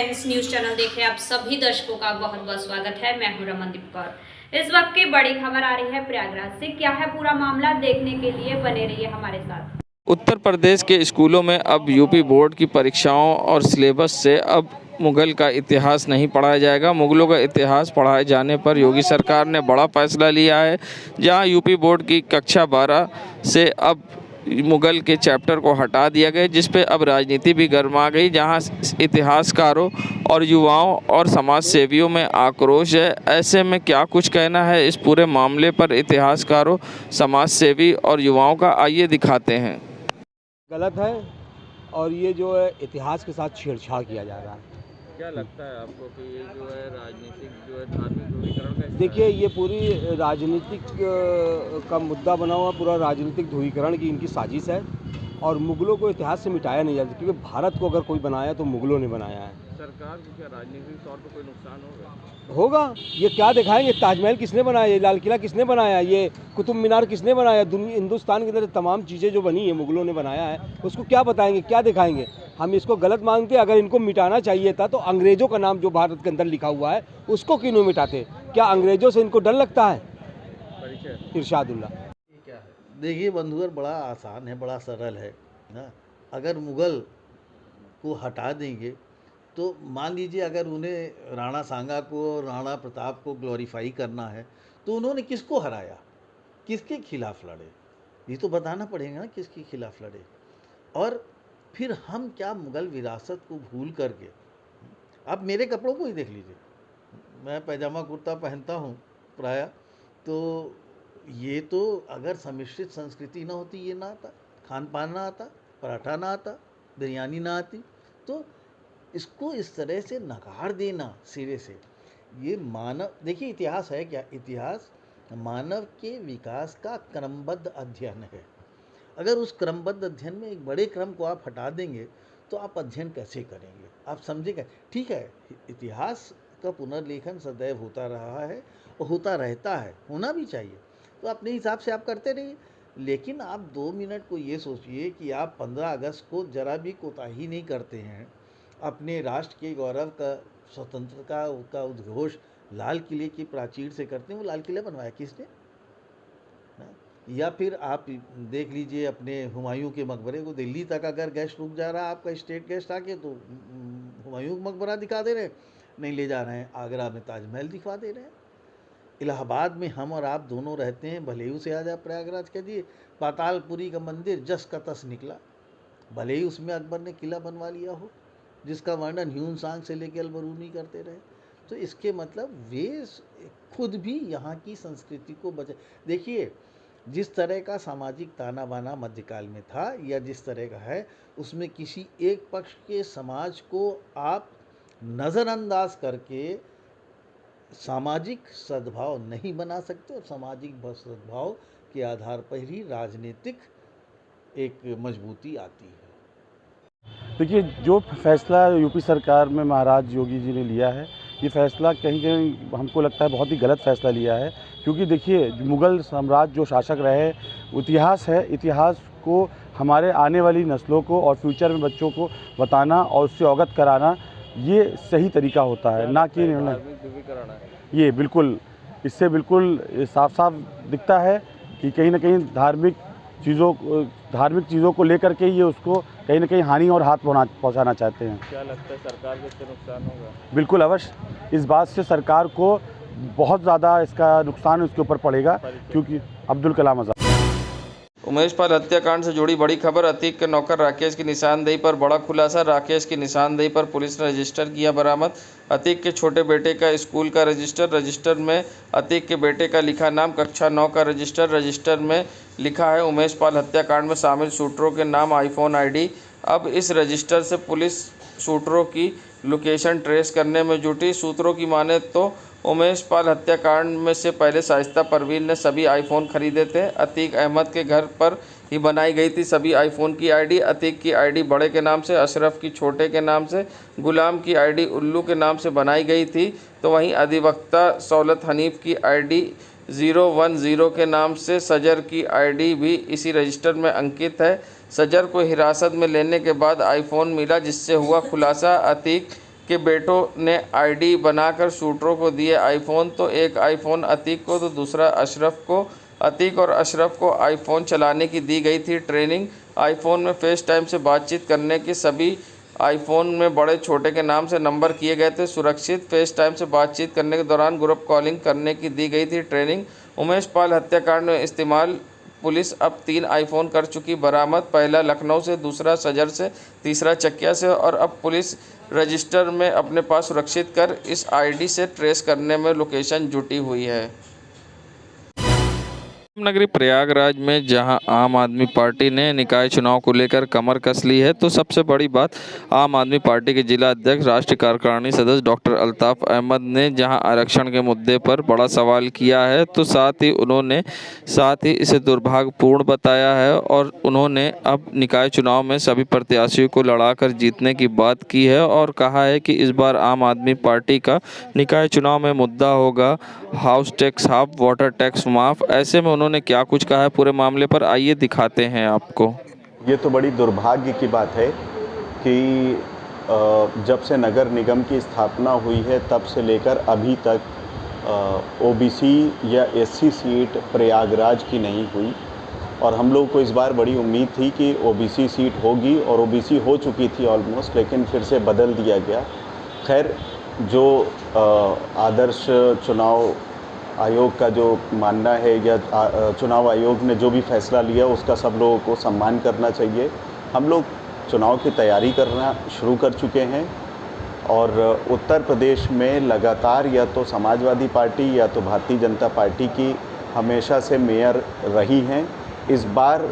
Friends, news channel देखे आप सभी दर्शकों का बहुत बहुत स्वागत है। मैं हूं रमनदीप कौर। इस वक्त की बड़ी खबर आ रही है प्रयागराज से। क्या है पूरा मामला, देखने के लिए बने रहिए हमारे साथ। उत्तर प्रदेश के स्कूलों में अब यूपी बोर्ड की परीक्षाओं और सिलेबस से अब मुगल का इतिहास नहीं पढ़ाया जाएगा। मुगलों का इतिहास पढ़ाए जाने पर योगी सरकार ने बड़ा फैसला लिया है। जहां यूपी बोर्ड की कक्षा 12 से अब मुगल के चैप्टर को हटा दिया गया, जिस पे अब राजनीति भी गर्मा गई। जहां इतिहासकारों और युवाओं और समाज सेवियों में आक्रोश है। ऐसे में क्या कुछ कहना है इस पूरे मामले पर इतिहासकारों, समाज सेवी और युवाओं का, आइए दिखाते हैं। गलत है और ये जो है इतिहास के साथ छेड़छाड़ किया जा रहा है। क्या लगता है आपको कि ये जो है राजनीतिक जो है धार्मिक ध्रुवीकरण का देखिए, ये पूरी राजनीतिक का मुद्दा बना हुआ, पूरा राजनीतिक ध्रुवीकरण की इनकी साजिश है और मुगलों को इतिहास से मिटाया नहीं जाता, क्योंकि भारत को अगर कोई बनाया तो मुगलों ने बनाया है। सरकार को क्या राजनीतिक तौर पर कोई नुकसान होगा। ये क्या दिखाएंगे? ताजमहल किसने बनाया? ये लाल किला किसने बनाया? ये कुतुब मीनार किसने बनाया? हिंदुस्तान के अंदर तमाम चीज़ें जो बनी है मुगलों ने बनाया है, उसको क्या बताएंगे, क्या दिखाएंगे? हम इसको गलत मानते हैं। अगर इनको मिटाना चाहिए था तो अंग्रेज़ों का नाम जो भारत के अंदर लिखा हुआ है उसको क्यों नहीं मिटाते? क्या अंग्रेज़ों से इनको डर लगता है? इरशादुल्लाह। देखिए बंधुवर, बड़ा आसान है, बड़ा सरल है ना। अगर मुग़ल को हटा देंगे तो मान लीजिए अगर उन्हें राणा सांगा को, राणा प्रताप को ग्लोरीफाई करना है तो उन्होंने किसको हराया, किसके खिलाफ लड़े, ये तो बताना पड़ेगा ना किसके खिलाफ लड़े। और फिर हम क्या मुग़ल विरासत को भूल करके, आप मेरे कपड़ों को ही देख लीजिए, मैं पैजामा कुर्ता पहनता हूँ प्रायः, तो ये तो अगर सम्मिश्रित संस्कृति ना होती, ये ना आता, खान पान ना आता, पराठा ना आता, बिरयानी ना आती, तो इसको इस तरह से नकार देना सिरे से, ये मानव, देखिए इतिहास है क्या? इतिहास मानव के विकास का क्रमबद्ध अध्ययन है। अगर उस क्रमबद्ध अध्ययन में एक बड़े क्रम को आप हटा देंगे तो आप अध्ययन कैसे करेंगे? आप समझेंगे? ठीक है, इतिहास का पुनर्लेखन सदैव होता रहा है और होता रहता है, होना भी चाहिए, तो अपने हिसाब से आप करते रहिए। लेकिन आप 2 मिनट को ये सोचिए कि आप 15 अगस्त को जरा भी कोताही नहीं करते हैं, अपने राष्ट्र के गौरव का, स्वतंत्रता का उद्घोष लाल किले की प्राचीर से करते हैं। वो लाल किला बनवाया किसने? या फिर आप देख लीजिए अपने हुमायूं के मकबरे को, दिल्ली तक अगर गेस्ट रुक जा रहा है आपका स्टेट गेस्ट आके, तो हुमायूं का मकबरा दिखा दे रहे हैं, नहीं ले जा रहे हैं, आगरा में ताजमहल दिखा दे रहे हैं, इलाहाबाद में हम और आप दोनों रहते हैं, भले ही उसे आज आप प्रयागराज कह दिए, पातालपुरी का मंदिर जस का तस निकला, भले ही उसमें अकबर ने किला बनवा लिया हो जिसका वर्णन ह्यून सांग से लेकर अलबरूनी करते रहे। तो इसके मतलब वे खुद भी यहाँ की संस्कृति को बचा। देखिए, जिस तरह का सामाजिक ताना बाना मध्यकाल में था या जिस तरह का है, उसमें किसी एक पक्ष के समाज को आप नज़रअंदाज करके सामाजिक सद्भाव नहीं बना सकते, और सामाजिक सद्भाव के आधार पर ही राजनीतिक एक मजबूती आती है। देखिए, जो फैसला यूपी सरकार में महाराज योगी जी ने लिया है, ये फैसला कहीं कहीं हमको लगता है बहुत ही गलत फैसला लिया है। क्योंकि देखिए, मुग़ल साम्राज्य जो शासक रहे, इतिहास है, इतिहास को हमारे आने वाली नस्लों को और फ्यूचर में बच्चों को बताना और उससे अवगत कराना, ये सही तरीका होता है, ना कि निर्णय। ये बिल्कुल, इससे बिल्कुल साफ साफ दिखता है कि कहीं ना कहीं धार्मिक चीज़ों को लेकर के ये उसको कहीं ना कहीं हानि और हाथ पहुंचाना चाहते हैं। क्या लगता है सरकार को इससे नुकसान होगा? बिल्कुल अवश्य, इस बात से सरकार को बहुत ज़्यादा इसका नुकसान उसके ऊपर पड़ेगा, क्योंकि अब्दुल कलाम आज़ाद। उमेश पाल हत्याकांड से जुड़ी बड़ी खबर। अतीक के नौकर राकेश की निशानदेही पर बड़ा खुलासा। राकेश की निशानदेही पर पुलिस ने रजिस्टर किया बरामद। अतीक के छोटे बेटे का स्कूल का रजिस्टर में अतीक के बेटे का लिखा नाम, कक्षा 9 का रजिस्टर में लिखा है उमेश पाल हत्याकांड में शामिल शूटरों के नाम, आईफोन आईडी। अब इस रजिस्टर से पुलिस शूटरों की लोकेशन ट्रेस करने में जुटी। सूत्रों की माने तो उमेश पाल हत्याकांड में से पहले शाइस्ता परवीन ने सभी आईफोन खरीदे थे। अतीक अहमद के घर पर ही बनाई गई थी सभी आईफोन की आईडी। अतीक की आईडी बड़े के नाम से, अशरफ की छोटे के नाम से, गुलाम की आईडी उल्लू के नाम से बनाई गई थी। तो वहीं अधिवक्ता सौलत हनीफ की आईडी 010 के नाम से, सजर की आईडी भी इसी रजिस्टर में अंकित है। सजर को हिरासत में लेने के बाद आईफोन मिला, जिससे हुआ खुलासा। अतीक के बेटों ने आईडी बनाकर शूटरों को दिए आईफोन, तो एक आईफोन अतीक को तो दूसरा अशरफ को। अतीक और अशरफ को आईफोन चलाने की दी गई थी ट्रेनिंग। आईफोन में फेस टाइम से बातचीत करने की, सभी आईफोन में बड़े छोटे के नाम से नंबर किए गए थे सुरक्षित। फेस टाइम से बातचीत करने के दौरान ग्रुप कॉलिंग करने की दी गई थी ट्रेनिंग। उमेश पाल हत्याकांड में इस्तेमाल पुलिस अब 3 आईफोन कर चुकी बरामद, पहला लखनऊ से, दूसरा सजर से, तीसरा चकिया से, और अब पुलिस रजिस्टर में अपने पास सुरक्षित कर इस आईडी से ट्रेस करने में लोकेशन जुटी हुई है। नगरी प्रयागराज में जहां आम आदमी पार्टी ने निकाय चुनाव को लेकर कमर कस ली है, तो सबसे बड़ी बात आम आदमी पार्टी के जिला अध्यक्ष राष्ट्रीय कार्यकारिणी सदस्य डॉक्टर अल्ताफ अहमद ने जहां आरक्षण के मुद्दे पर बड़ा सवाल किया है, तो साथ ही इसे दुर्भाग्यपूर्ण बताया है और उन्होंने अब निकाय चुनाव में सभी प्रत्याशियों को लड़ाकर जीतने की बात की है और कहा है कि इस बार आम आदमी पार्टी का निकाय चुनाव में मुद्दा होगा house tax half, water tax माफ। ऐसे में उन्होंने क्या कुछ कहा है पूरे मामले पर, आइए दिखाते हैं आपको। ये तो बड़ी दुर्भाग्य की बात है कि जब से नगर निगम की स्थापना हुई है तब से लेकर अभी तक ओबीसी या एससी सीट प्रयागराज की नहीं हुई, और हम लोग को इस बार बड़ी उम्मीद थी कि ओबीसी सीट होगी और ओबीसी हो चुकी थी ऑलमोस्ट, लेकिन फिर से बदल दिया गया। खैर, जो आदर्श चुनाव आयोग का जो मानना है या चुनाव आयोग ने जो भी फैसला लिया उसका सब लोगों को सम्मान करना चाहिए। हम लोग चुनाव की तैयारी करना शुरू कर चुके हैं और उत्तर प्रदेश में लगातार या तो समाजवादी पार्टी या तो भारतीय जनता पार्टी की हमेशा से मेयर रही हैं। इस बार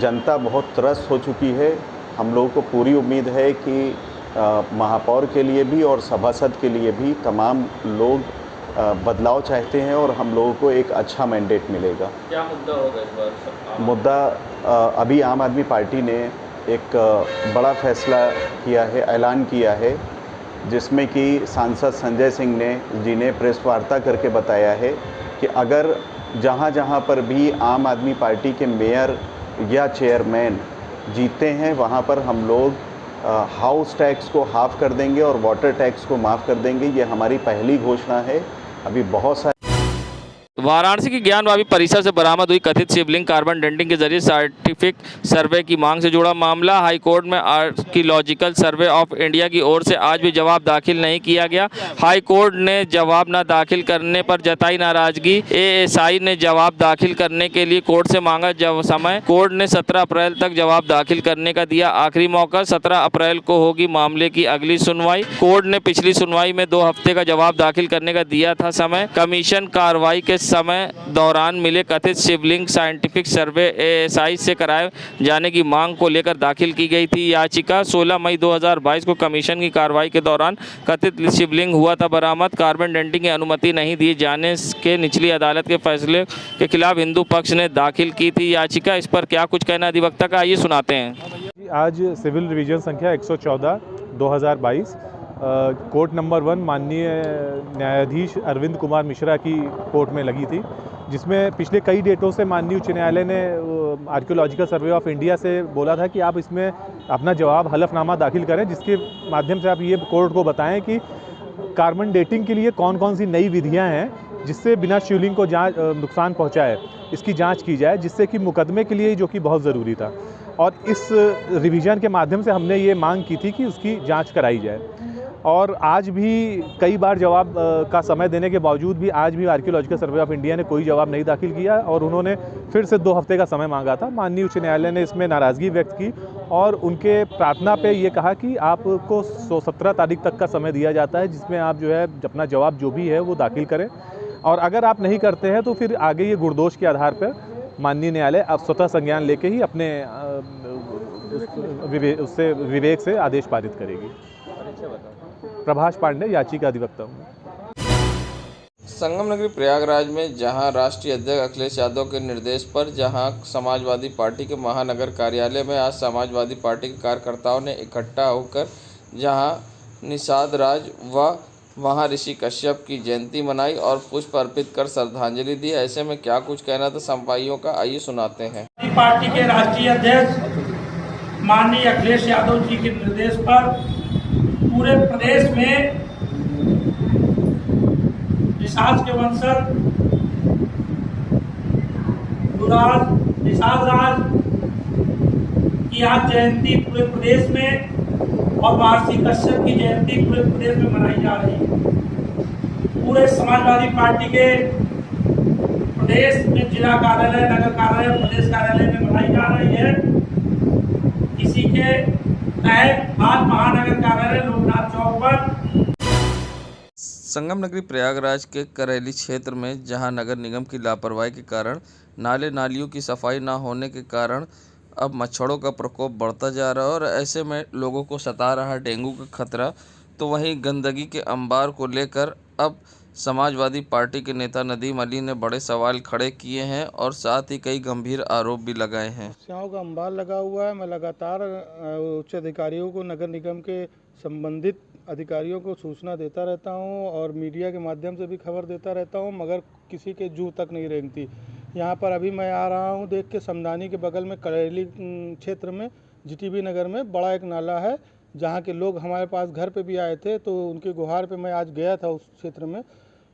जनता बहुत त्रस्त हो चुकी है। हम लोगों को पूरी उम्मीद है कि महापौर के लिए भी और सभासद के लिए भी तमाम लोग बदलाव चाहते हैं और हम लोगों को एक अच्छा मैंडेट मिलेगा। क्या मुद्दा होगा इस बार? मुद्दा अभी आम आदमी पार्टी ने एक बड़ा फैसला किया है, ऐलान किया है, जिसमें कि सांसद संजय सिंह जी ने प्रेस वार्ता करके बताया है कि अगर जहां पर भी आम आदमी पार्टी के मेयर या चेयरमैन जीते हैं वहां पर हम लोग हाउस टैक्स को हाफ कर देंगे और वाटर टैक्स को माफ़ कर देंगे। ये हमारी पहली घोषणा है। अभी बहुत सारे वाराणसी की ज्ञान भाभी परिसर से बरामद हुई कथित शिवलिंग कार्बन डेटिंग के जरिए साइंटिफिक सर्वे की मांग से जुड़ा मामला। हाईकोर्ट में आर्कियोलॉजिकल सर्वे ऑफ इंडिया की ओर से आज भी जवाब दाखिल नहीं किया गया। हाईकोर्ट ने जवाब न दाखिल करने पर जताई नाराजगी। एएसआई ने जवाब दाखिल करने के लिए कोर्ट से मांगा समय। कोर्ट ने 17 अप्रैल तक जवाब दाखिल करने का दिया आखिरी मौका। 17 अप्रैल को होगी मामले की अगली सुनवाई। कोर्ट ने पिछली सुनवाई में 2 हफ्ते का जवाब दाखिल करने का दिया था समय। कमीशन कार्रवाई के समय दौरान मिले कथित शिवलिंग साइंटिफिक सर्वे एएसआई से कराए जाने की मांग को लेकर दाखिल की गई थी याचिका। 16 मई 2022 को कमीशन की कार्रवाई के दौरान कथित शिवलिंग हुआ था बरामद। कार्बन डेटिंग की अनुमति नहीं दिए जाने के निचली अदालत के फैसले के खिलाफ हिंदू पक्ष ने दाखिल की थी याचिका। इस पर क्या कुछ कहना अधिवक्ता का, आइए सुनाते हैं। आज सिविल रिवीजन संख्या 114 2022 कोर्ट नंबर 1 माननीय न्यायाधीश अरविंद कुमार मिश्रा की कोर्ट में लगी थी, जिसमें पिछले कई डेटों से माननीय उच्च न्यायालय ने आर्कियोलॉजिकल सर्वे ऑफ इंडिया से बोला था कि आप इसमें अपना जवाब हलफनामा दाखिल करें, जिसके माध्यम से आप ये कोर्ट को बताएं कि कार्बन डेटिंग के लिए कौन कौन सी नई विधियां हैं जिससे बिना शिवलिंग को नुकसान पहुंचाए इसकी जांच की जाए, जिससे कि मुकदमे के लिए जो कि बहुत ज़रूरी था। और इस रिवीजन के माध्यम से हमने ये मांग की थी कि उसकी जांच कराई जाए। और आज भी कई बार जवाब का समय देने के बावजूद भी आज भी आर्कियोलॉजिकल सर्वे ऑफ इंडिया ने कोई जवाब नहीं दाखिल किया और उन्होंने फिर से 2 हफ्ते का समय मांगा था। माननीय उच्च न्यायालय ने इसमें नाराज़गी व्यक्त की और उनके प्रार्थना पे ये कहा कि आपको 17 तारीख तक का समय दिया जाता है, जिसमें आप जो है अपना जवाब जो भी है वो दाखिल करें, और अगर आप नहीं करते हैं तो फिर आगे ये गुणदोष के आधार पर माननीय न्यायालय अब स्वतः संज्ञान लेके ही अपने उससे विवेक से आदेश पारित करेगी। प्रभाष पांडे, याचिका अधिवक्ता हूँ। संगम नगरी प्रयागराज में जहां राष्ट्रीय अध्यक्ष अखिलेश यादव के निर्देश पर जहां समाजवादी पार्टी के महानगर कार्यालय में आज समाजवादी पार्टी के कार्यकर्ताओं ने इकट्ठा होकर जहां निषाद राज व वहां ऋषि कश्यप की जयंती मनाई और पुष्प अर्पित कर श्रद्धांजलि दी। ऐसे में क्या कुछ कहना था संपाइयों का, आइए सुनाते हैं। पार्टी के राष्ट्रीय अध्यक्ष माननीय अखिलेश यादव जी के निर्देश पर पूरे प्रदेश में निषाद के वंशज निषाद राज की आज जयंती पूरे प्रदेश में और महर्षि कश्यप की जयंती पूरे प्रदेश में मनाई जा रही है। पूरे समाजवादी पार्टी के प्रदेश में जिला कार्यालय, नगर कार्यालय, प्रदेश कार्यालय में मनाई जा रही है। इसी के तहत आज महानगर कार्यालय लोकनाथ चौक पर संगम नगरी प्रयागराज के करेली क्षेत्र में जहां नगर निगम की लापरवाही के कारण नाले नालियों की सफाई न होने के कारण अब मच्छरों का प्रकोप बढ़ता जा रहा है और ऐसे में लोगों को सता रहा डेंगू का खतरा। तो वहीं गंदगी के अंबार को लेकर अब समाजवादी पार्टी के नेता नदीम अली ने बड़े सवाल खड़े किए हैं और साथ ही कई गंभीर आरोप भी लगाए हैं। समस्याओं का अंबार लगा हुआ है। मैं लगातार उच्च अधिकारियों को, नगर निगम के संबंधित अधिकारियों को सूचना देता रहता हूं और मीडिया के माध्यम से भी खबर देता रहता हूं, मगर किसी के जू तक नहीं रेंगती। यहाँ पर अभी मैं आ रहा हूं देख के, समदानी के बगल में करेली क्षेत्र में जीटीबी नगर में बड़ा एक नाला है, जहाँ के लोग हमारे पास घर पे भी आए थे, तो उनके गुहार पे मैं आज गया था उस क्षेत्र में।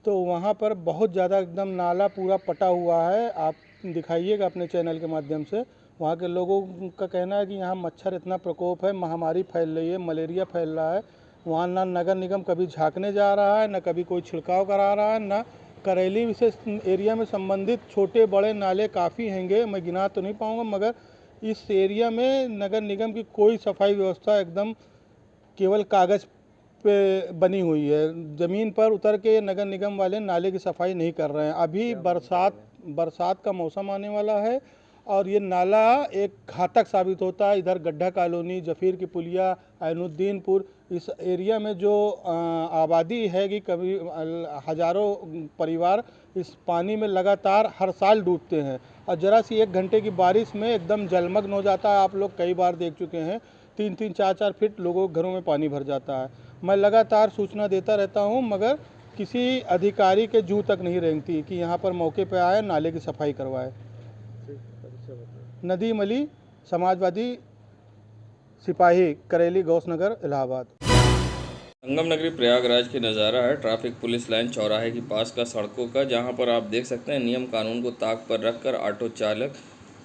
तो वहाँ पर बहुत ज़्यादा एकदम नाला पूरा पटा हुआ है। आप दिखाइएगा अपने चैनल के माध्यम से। वहाँ के लोगों का कहना है कि यहाँ मच्छर इतना प्रकोप है, महामारी फैल रही है, मलेरिया फैल रहा है। वहाँ ना नगर निगम कभी झांकने जा रहा है, ना कभी कोई छिड़काव करा रहा है, ना करेली विशेष एरिया में संबंधित छोटे बड़े नाले काफ़ी हैंगे, मैं गिना तो नहीं पाऊँगा, मगर इस एरिया में नगर निगम की कोई सफाई व्यवस्था एकदम केवल कागज़ पे बनी हुई है। ज़मीन पर उतर के नगर निगम वाले नाले की सफाई नहीं कर रहे हैं। अभी बरसात का मौसम आने वाला है और ये नाला एक घातक साबित होता है। इधर गड्ढा कॉलोनी, जफीर की पुलिया, ऐनुद्दीनपुर, इस एरिया में जो आबादी है कि कभी हज़ारों परिवार इस पानी में लगातार हर साल डूबते हैं और ज़रा सी 1 घंटे की बारिश में एकदम जलमग्न हो जाता है। आप लोग कई बार देख चुके हैं, 3-3, 4-4 फीट लोगों के घरों में पानी भर जाता है। मैं लगातार सूचना देता रहता हूं, मगर किसी अधिकारी के जू तक नहीं रेंगती कि यहां पर मौके पर आए, नाले की सफाई करवाए। नदीम अली, समाजवादी सिपाही, करेली, गौसनगर, इलाहाबाद। संगम नगरी प्रयागराज की नज़ारा है ट्रैफिक पुलिस लाइन चौराहे के पास का सड़कों का, जहां पर आप देख सकते हैं नियम कानून को ताक पर रखकर ऑटो चालक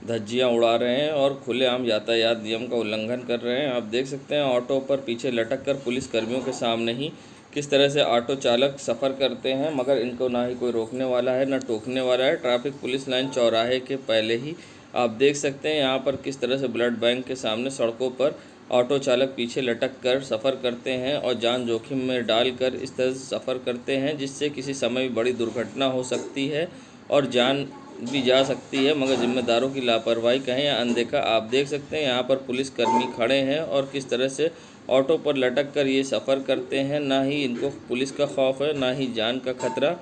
धज्जियां उड़ा रहे हैं और खुलेआम यातायात नियम का उल्लंघन कर रहे हैं। आप देख सकते हैं ऑटो पर पीछे लटक कर पुलिस कर्मियों के सामने ही किस तरह से ऑटो चालक सफ़र करते हैं, मगर इनको ना ही कोई रोकने वाला है ना टोकने वाला है। ट्रैफिक पुलिस लाइन चौराहे के पहले ही आप देख सकते हैं यहाँ पर किस तरह से ब्लड बैंक के सामने सड़कों पर ऑटो चालक पीछे लटक कर सफ़र करते हैं और जान जोखिम में डालकर इस तरह से सफ़र करते हैं, जिससे किसी समय बड़ी दुर्घटना हो सकती है और जान भी जा सकती है, मगर जिम्मेदारों की लापरवाही कहें या अनदेखा। आप देख सकते हैं यहाँ पर पुलिसकर्मी खड़े हैं और किस तरह से ऑटो पर लटक कर ये सफ़र करते हैं। ना ही इनको पुलिस का खौफ है, ना ही जान का खतरा,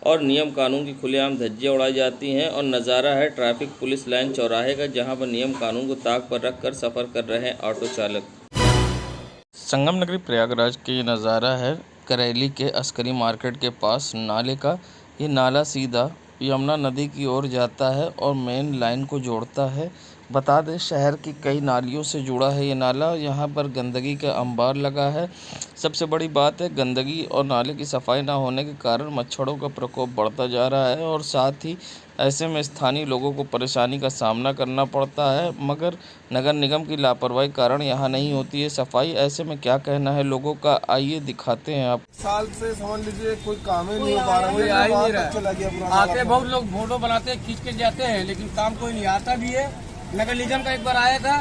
और नियम कानून की खुलेआम धज्जियाँ उड़ाई जाती हैं। और नज़ारा है ट्रैफिक पुलिस लाइन चौराहे का, जहाँ पर नियम कानून को ताक पर रख कर सफ़र कर रहे हैं ऑटो चालक। संगम नगरी प्रयागराज के ये नज़ारा है करेली के अस्करी मार्केट के पास नाले का। ये नाला सीधा यमुना नदी की ओर जाता है और मेन लाइन को जोड़ता है। बता दें शहर की कई नालियों से जुड़ा है ये नाला। यहाँ पर गंदगी का अंबार लगा है। सबसे बड़ी बात है गंदगी और नाले की सफाई ना होने के कारण मच्छरों का प्रकोप बढ़ता जा रहा है और साथ ही ऐसे में स्थानीय लोगों को परेशानी का सामना करना पड़ता है, मगर नगर निगम की लापरवाही कारण यहाँ नहीं होती है सफाई। ऐसे में क्या कहना है लोगों का, आइए दिखाते हैं आप। साल से समझ लीजिए कोई काम ही नहीं हो पा रहा है। आते बहुत लोग फोटो बनाते हैं, खींच के जाते हैं, लेकिन काम कोई नहीं आता भी है। नगर निगम का एक बार आया था,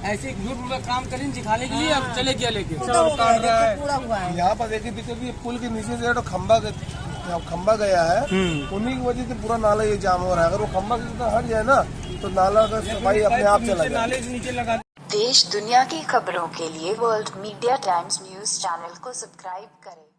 ऐसे ग्रुप में काम करें दिखाने के लिए, अब चले गया लेके काट रहा है। यहाँ पर देखिए पीछे भी पुल के नीचे से तो खंबा गया है, उन्हीं की वजह से पूरा नाला ये जाम हो रहा है। अगर वो खंबा हट जाए ना तो नाला का सफाई अपने आप चला जाए। नाले से नीचे लगा। देश दुनिया की खबरों के लिए world media times news channel को सब्सक्राइब करें।